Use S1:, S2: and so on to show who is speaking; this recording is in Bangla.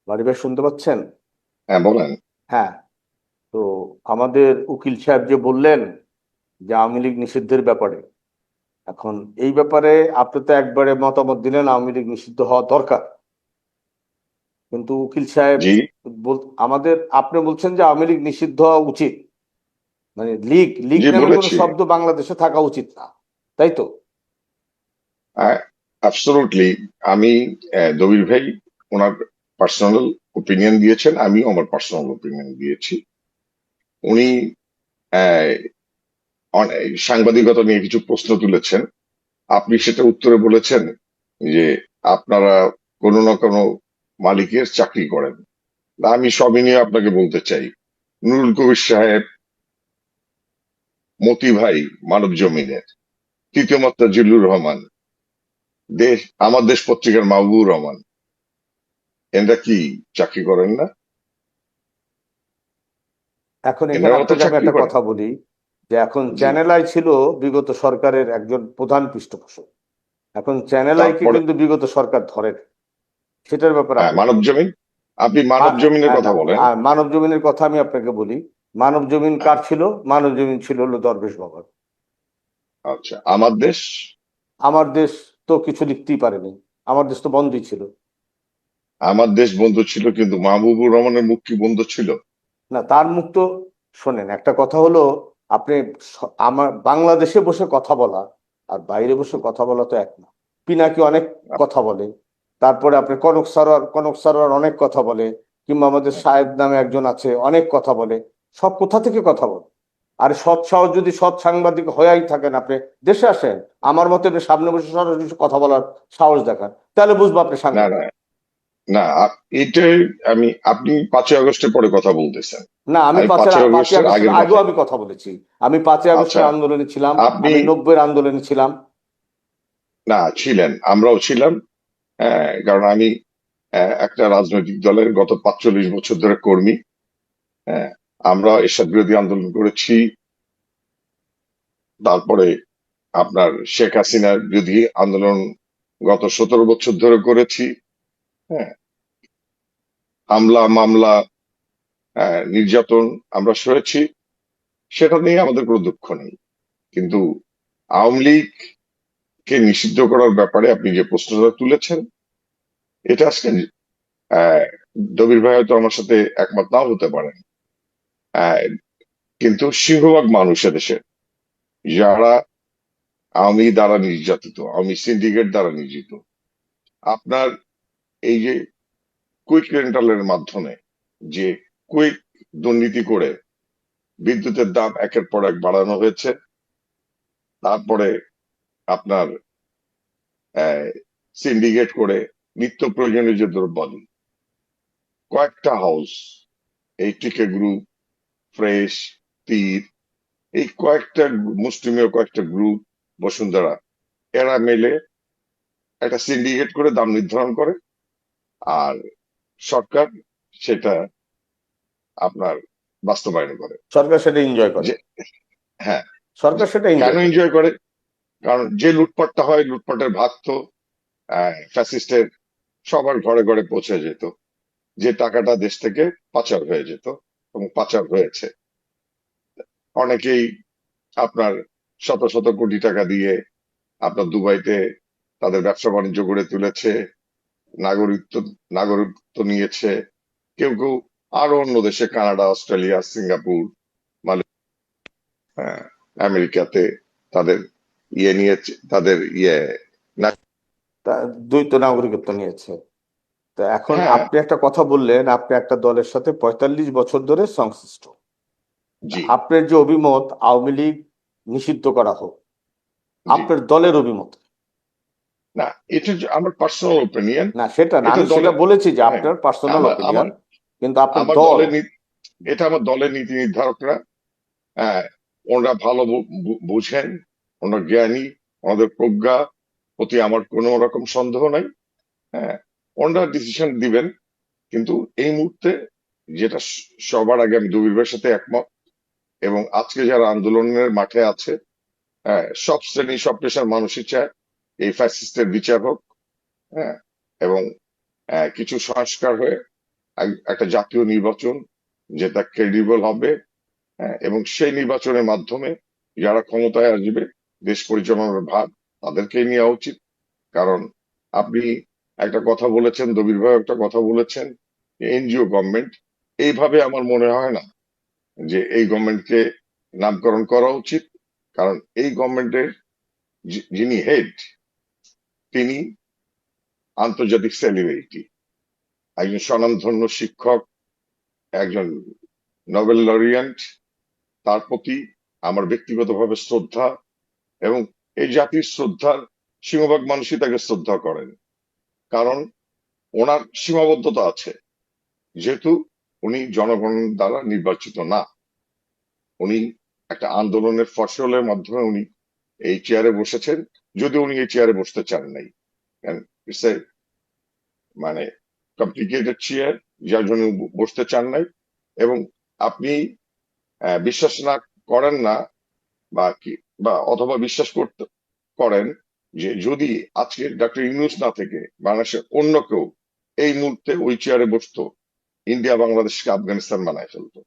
S1: বাড়ি ভাই শুনতে পাচ্ছেন?
S2: হ্যাঁ, বলেন।
S1: হ্যাঁ। তো আমাদের উকিল সাহেব যে বললেন যে আওয়ামী লীগ নিষিদ্ধের ব্যাপারে, এখন এই ব্যাপারে আপনি তো একবারে মতামত দিলেন আওয়ামী লীগ নিষিদ্ধ হওয়া দরকার, কিন্তু উকিল সাহেব
S2: জি।
S1: আমাদের আপনি বলছেন যে আওয়ামী লীগ নিষিদ্ধ হওয়া উচিত, মানে লীগ লীগ
S2: জি,
S1: নামে কোনো
S2: বলেছি।
S1: শব্দ বাংলাদেশে থাকা উচিত না, তাই তো?
S2: অ্যাবসলুটলি। আমি দবির ভাই ওনার পার্সোনাল ওপিনিয়ন দিয়েছেন, আমিও আমার পার্সোনাল ওপিনিয়ন দিয়েছি। উনি আহ, সাংবাদিকতা নিয়ে কিছু প্রশ্ন তুলেছেন। আপনি সেটা উত্তরে বলেছেন যে আপনারা কোনো না কোনো মালিকের চাকরি করেন। আমি সবই নিয়ে আপনাকে বলতে চাই। নুরুল কবির সাহেব, মতি ভাই মানব জমিনের, তৃতীয় মাত্রা জিল্লুর রহমান, দেশ আমার দেশ পত্রিকার মাহবুবুর রহমান, এনরা কি চাকরি করেন না?
S1: এখন এখানে
S2: এনারাও তো
S1: আপনাকে আমি
S2: চাকরি
S1: একটা
S2: করেন।
S1: কথা বলি, যে এখন
S2: জি।
S1: চ্যানেল আই ছিল বিগত সরকারের একজন প্রধান পৃষ্ঠপোষক। এখন চ্যানেল আইকে
S2: তারপরে
S1: কিন্তু বিগত সরকার ধরে নাই। সেটার ব্যাপারে
S2: হ্যাঁ,
S1: আপনি কি
S2: মানব
S1: বলবেন?
S2: জমিন। আপনি মানব জমিনের
S1: না,
S2: কথা বলেন।
S1: মানব জমিনের কথা আমি আপনাকে বলি। মানব জমিন
S2: হ্যাঁ,
S1: কার ছিল? মানব জমিন ছিল হলো দরবেশ বাবার।
S2: আচ্ছা, আমার দেশ।
S1: আমার দেশ তো কিছু লিখতেই পারেনি, আমার দেশ তো বন্ধই ছিল।
S2: আমার দেশ বন্ধ ছিল, কিন্তু মাহবুবুর রহমানের মুখ কি বন্ধ ছিল?
S1: না, তার মুখ তো, শোনেন একটা কথা হলো, আপনি আমার বাংলাদেশে বসে কথা বলা আর বাইরে বসে কথা বলা তো এক না। পিনাকি অনেক কথা বলে, তারপরে আপনি কনক সারোয়ার অনেক কথা বলে, কিংবা আমাদের সাহেব নামে একজন আছে অনেক কথা বলে। সব কোথা থেকে কথা বলে? আর সৎ সাহস যদি সৎ সাংবাদিক হয়েই থাকেন, আপনি দেশে আসেন, আমার মতে আপনি সামনে বসে সরাসরি কথা বলার সাহস দেখান, তাহলে বুঝবো আপনি
S2: না, না,
S1: সাংবাদিক।
S2: না, এটাই। আপনি 5ই আগস্টের পরে কথা বলতেছেন।
S1: না, আমি
S2: আমি
S1: পাঁচই
S2: পাঁচই
S1: পাঁচই
S2: আগস্টের
S1: আগস্টের
S2: আগের
S1: আগেও
S2: কথা।
S1: আমি কথা বলেছি। আমি 5ই আগস্টের
S2: আচ্ছা,
S1: আন্দোলনে ছিলাম,
S2: আপনি
S1: আমি 90-এর আন্দোলনে ছিলাম।
S2: না ছিলেন, আমরাও ছিলাম। হ্যাঁ, কারণ আমি একটা রাজনৈতিক দলের গত 45 বছর ধরে কর্মী। হ্যাঁ, আমরা এরশাদ বিরোধী আন্দোলন করেছি। তারপরে আপনার শেখ হাসিনার বিরোধী আন্দোলন গত 17 বছর ধরে করেছি। হ্যাঁ, হামলা মামলা, নির্যাতন আমরা সয়েছি। সেটা নিয়ে আমাদের কোনো দুঃখ নেই। কিন্তু আওয়ামী লীগকে নিষিদ্ধ করার ব্যাপারে আপনি যে প্রশ্নটা তুলেছেন, এটা আজকে আহ, দবির ভাই হয়তো আমার সাথে একমত নাও হতে পারেন। আহ, কিন্তু সিংহভাগ মানুষ এদেশে যারা আওয়ামী দ্বারা নির্যাতিত, আওয়ামী সিন্ডিকেট দ্বারা নির্যাতিত, আপনার এই যে কুইক রেন্টালের মাধ্যমে যে কুইক দুর্নীতি করে বিদ্যুতের দাম একের পর এক বাড়ানো হয়েছে। তারপরে আপনার সিন্ডিকেট করে নিত্য প্রয়োজনীয় যে দ্রব্যাদি, কয়েকটা হাউস, এই টিকে গ্রুপ, ফ্রেশ, তীর, এই কয়েকটা মুষ্টিমেয় কয়েকটা গ্রুপ, বসুন্ধরা, এরা মিলে একটা সিন্ডিকেট করে দাম নির্ধারণ করে। আর সরকার সেটা আপনার বাস্তবায়ন করে।
S1: সরকার সেটা এনজয় করে।
S2: যে হ্যাঁ,
S1: সরকার সেটা
S2: কেন
S1: এনজয় করে।
S2: এনজয় করে? কারণ যে লুটপাটটা হয়, লুটপাটের ভাগ তো ফ্যাসিস্টের সবার ঘরে ঘরে পৌঁছে যেত। যে টাকাটা দেশ থেকে পাচার হয়ে যেত এবং পাচার হয়েছে। অনেকেই আপনার শত শত কোটি টাকা দিয়ে আপনার দুবাইতে তাদের ব্যবসা বাণিজ্য গড়ে তুলেছে, নাগরিকত্ব নাগরিকত্ব নিয়েছে। কেউ কেউ আরো অন্য দেশে, কানাডা, অস্ট্রেলিয়া, সিঙ্গাপুর, হ্যাঁ, আমেরিকাতে তাদের নিয়েছে, তাদের না-
S1: তা দ্বৈত নাগরিকত্ব নিয়েছে। তো এখন
S2: হ্যাঁ।
S1: আপনি একটা কথা বললেন, আপনি একটা দলের সাথে 45 বছর ধরে সংশ্লিষ্ট। তা
S2: জি।
S1: আপনার যে অভিমত আওয়ামী লীগ নিষিদ্ধ করা হোক,
S2: জি।
S1: আপনার দলের অভিমত।
S2: না, এটা যে আমার পার্সোনাল ওপিনিয়ন।
S1: না, সেটা না,
S2: এটা
S1: আমি সেটা
S2: দলের,
S1: বলেছি যে
S2: হ্যাঁ,
S1: আপনার পার্সোনাল
S2: আমার
S1: ওপিনিয়ন,
S2: আমার
S1: কিন্তু আপনার
S2: আমার
S1: দল।
S2: দলের এটা আমার দলের নীতি নির্ধারকরা, হ্যাঁ, ওনারা ভালো বুঝেন, ওনার জ্ঞানী, ওনাদের প্রজ্ঞা প্রতি আমার কোনো রকম সন্দেহ নাই। হ্যাঁ, ওনারা ডিসিশন দিবেন। কিন্তু এই মুহূর্তে যেটা সবার আগে আমি দবির সাথে একমত, এবং আজকে যারা আন্দোলনের মাঠে আছে, হ্যাঁ, সব শ্রেণী সব পেশার মানুষই চায় এই ফ্যাসিস্টের বিচার হোক। হ্যাঁ, এবং কিছু সংস্কার হয়ে একটা জাতীয় নির্বাচন যেটা ক্রেডিবল হবে, হ্যাঁ, এবং সেই নির্বাচনের মাধ্যমে যারা ক্ষমতায় আসবে দেশ পরিচালনার ভার তাদেরকেই নেওয়া উচিত। কারণ আপনি একটা কথা বলেছেন, দবির ভাই একটা কথা বলেছেন, এনজিও গভর্নমেন্ট, এইভাবে আমার মনে হয় না যে এই গভর্নমেন্টকে নামকরণ করা উচিত। কারণ এই গভর্নমেন্টের যিনি হেড, তিনি আন্তর্জাতিক সেলিব্রিটি, একজন স্বনামধন্য শিক্ষক, একজন নোবেল লরিয়েন্ট। তার প্রতি আমার ব্যক্তিগতভাবে শ্রদ্ধা, এবং এই জাতির শ্রদ্ধার সিংহভাগ মানুষই তাকে শ্রদ্ধা করেন। কারণ ওনার সীমাবদ্ধতা আছে, যেহেতু উনি জনগণ দ্বারা নির্বাচিত না। উনি একটা আন্দোলনের ফসলের মাধ্যমে উনি এই চেয়ারে বসেছেন, যদি উনি এই চেয়ারে বসতে চান নাই। ইটস এ মানে কমপ্লিকেটেড চেয়ার, যার জন্য বসতে চান নাই। এবং আপনি বিশ্বাস না করেন না, বা কি, বা অথবা বিশ্বাস করতে করেন যে যদি আজকে ডক্টর ইউনূস না থেকে বাংলাদেশের অন্য কেউ এই মুহূর্তে ওই চেয়ারে বসতো, ইন্ডিয়া বাংলাদেশকে আফগানিস্তান বানায় ফেলতো।